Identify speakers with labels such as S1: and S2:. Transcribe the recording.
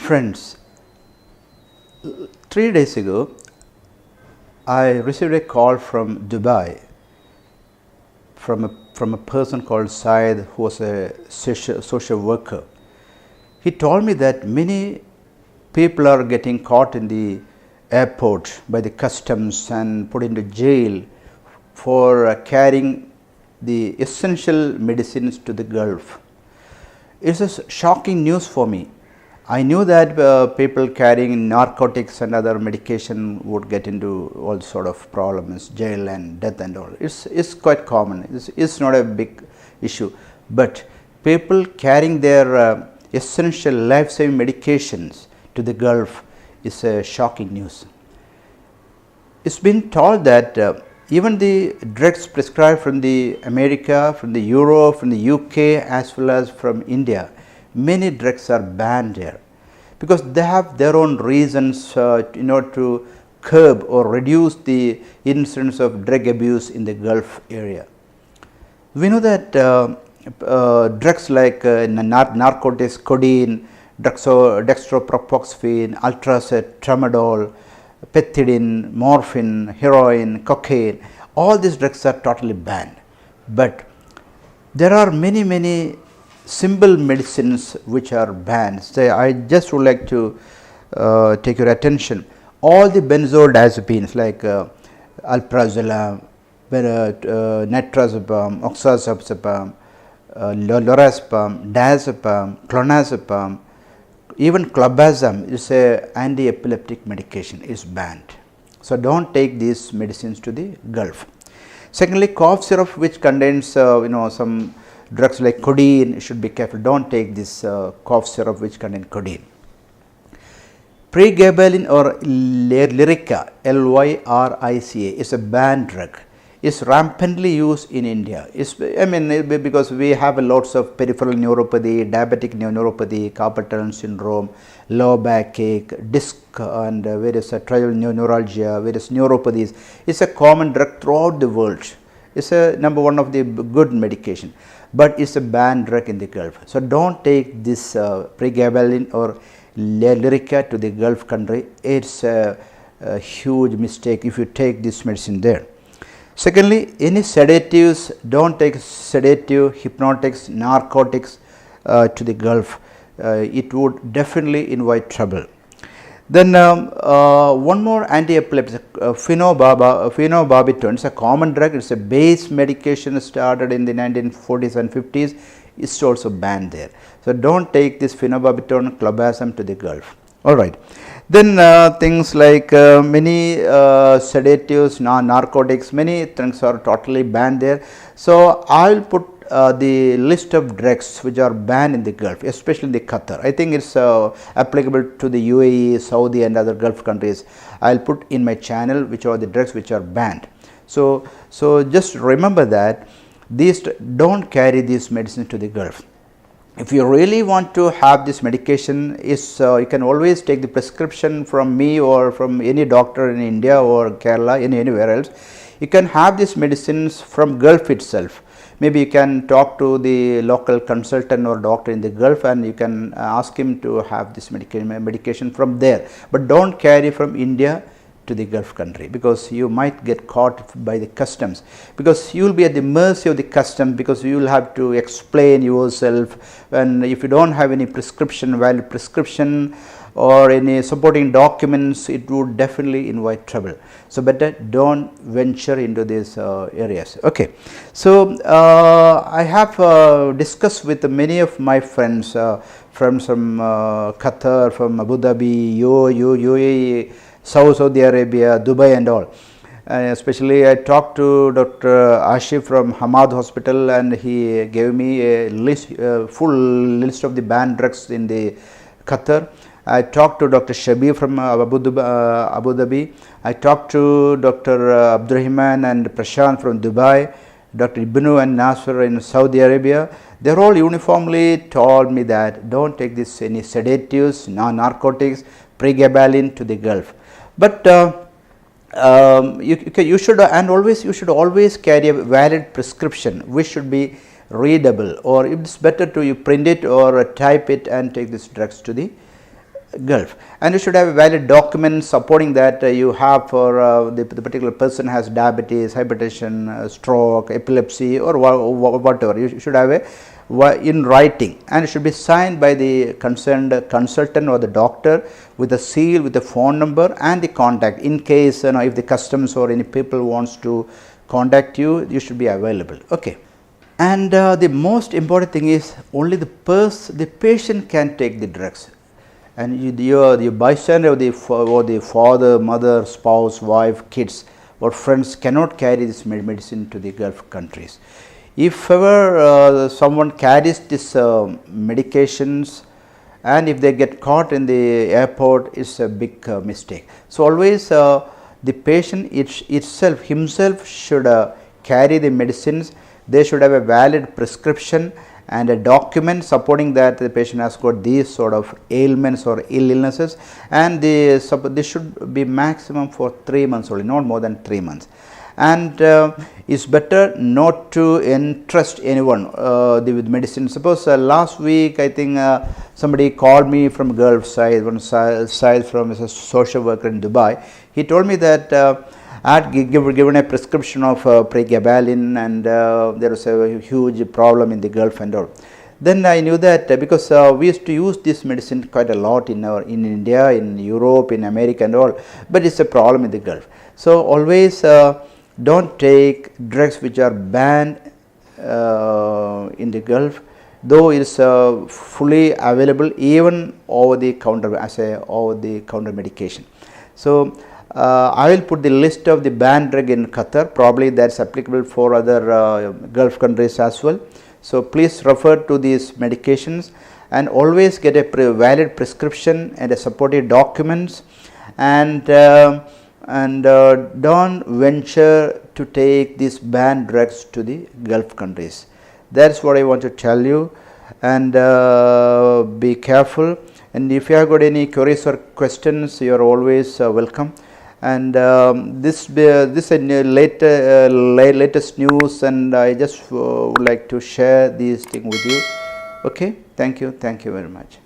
S1: Friends, 3 days ago, I received a call from Dubai from a person called Syed, who was a social worker. He told me that many people are getting caught in the airport by the customs and put into jail for carrying the essential medicines to the Gulf. It's a shocking news for me. I knew that people carrying narcotics and other medication would get into all sort of problems, jail and death and all. It's quite common. It's not a big issue, but people carrying their essential life-saving medications to the Gulf is a shocking news. It's been told that even the drugs prescribed from the America, from the Europe, from the UK as well as from India, many drugs are banned here because they have their own reasons to curb or reduce the incidence of drug abuse in the Gulf area. We know that drugs like narcotics, codeine, dextropropoxyphene, Ultracet, tramadol, pethidine, morphine, heroin, cocaine, all these drugs are totally banned. But there are many simple medicines which are banned. Say, I just would like to take your attention. All the benzodiazepines like alprazolam, nitrazepam, oxazepam, lorazepam, diazepam, clonazepam, even clobazam is a anti-epileptic medication is banned. So, do not take these medicines to the Gulf. Secondly, cough syrup which contains some drugs like codeine, should be careful. Do not take this cough syrup which contains codeine. Pregabalin or Lyrica, Lyrica is a banned drug. Is rampantly used in India. Because we have lots of peripheral neuropathy, diabetic neuropathy, carpal tunnel syndrome, lower backache, disc and various trial neuralgia, various neuropathies. It's a common drug throughout the world. It's a number one of the good medication, but it's a banned drug in the Gulf. So, don't take this pregabalin or Lyrica to the Gulf country. It's a huge mistake if you take this medicine there. Secondly, any sedatives, do not take sedative, hypnotics, narcotics to the Gulf. It would definitely invite trouble. Then one more anti-epileptic, phenobarbital, it's a common drug, it's a base medication started in the 1940s and 50s, it's also banned there. So, do not take this phenobarbital, clobazam to the Gulf. Alright. Then things like many sedatives, narcotics, many things are totally banned there. So, I will put the list of drugs which are banned in the Gulf, especially in the Qatar. I think it is applicable to the UAE, Saudi and other Gulf countries. I will put in my channel which are the drugs which are banned. So just remember that these do not carry these medicines to the Gulf. If you really want to have this medication, you can always take the prescription from me or from any doctor in India or Kerala, anywhere else. You can have these medicines from Gulf itself. Maybe you can talk to the local consultant or doctor in the Gulf and you can ask him to have this medication from there. But do not carry from India to the Gulf country, because you might get caught by the customs, because you will be at the mercy of the customs, because you will have to explain yourself, and if you do not have any valid prescription or any supporting documents, it would definitely invite trouble. So, better do not venture into these areas. Okay. So, I have discussed with many of my friends from Qatar, from Abu Dhabi, UAE, Saudi Arabia, Dubai and all. Especially I talked to Dr. Ashif from Hamad Hospital and he gave me a full list of the banned drugs in the Qatar. I talked to Dr. Shabir from Abu Dhabi. I talked to Dr. Abdurrahman and Prashant from Dubai, Dr. Ibnu and Nasser in Saudi Arabia. They are all uniformly told me that do not take this any sedatives, narcotics, pregabalin to the Gulf. But you should always carry a valid prescription which should be readable, or it is better to you print it or type it and take these drugs to the Gulf, and you should have a valid document supporting that you have for the particular person has diabetes, hypertension, stroke, epilepsy, or whatever. You should have a in writing, and it should be signed by the concerned consultant or the doctor with a seal, with the phone number and the contact. In case if the customs or any people wants to contact you, you should be available. Okay. And the most important thing is only the patient can take the drugs, and your bystander or the father, mother, spouse, wife, kids or friends cannot carry this medicine to the Gulf countries. If ever someone carries this medications, and if they get caught in the airport, it's a big mistake. So always the patient himself should carry the medicines. They should have a valid prescription and a document supporting that the patient has got these sort of ailments or illnesses, and this should be maximum for 3 months only, not more than 3 months. And it's better not to entrust anyone with medicine. Suppose last week I think somebody called me from Gulf side, one side from a social worker in Dubai. He told me that I had given a prescription of pregabalin, and there was a huge problem in the Gulf and all. Then I knew that because we used to use this medicine quite a lot in India, in Europe, in America and all, but it's a problem in the Gulf. So always don't take drugs which are banned in the Gulf, though it is fully available even over the counter as a over the counter medication. So I will put the list of the banned drug in Qatar. Probably that's applicable for other Gulf countries as well. So please refer to these medications and always get a valid prescription and a supportive documents, and don't venture to take these banned drugs to the Gulf countries. That's what I want to tell you, and be careful. And if you have got any queries or questions, you are always welcome. And this latest news, and I just would like to share these things with you. Okay, thank you very much.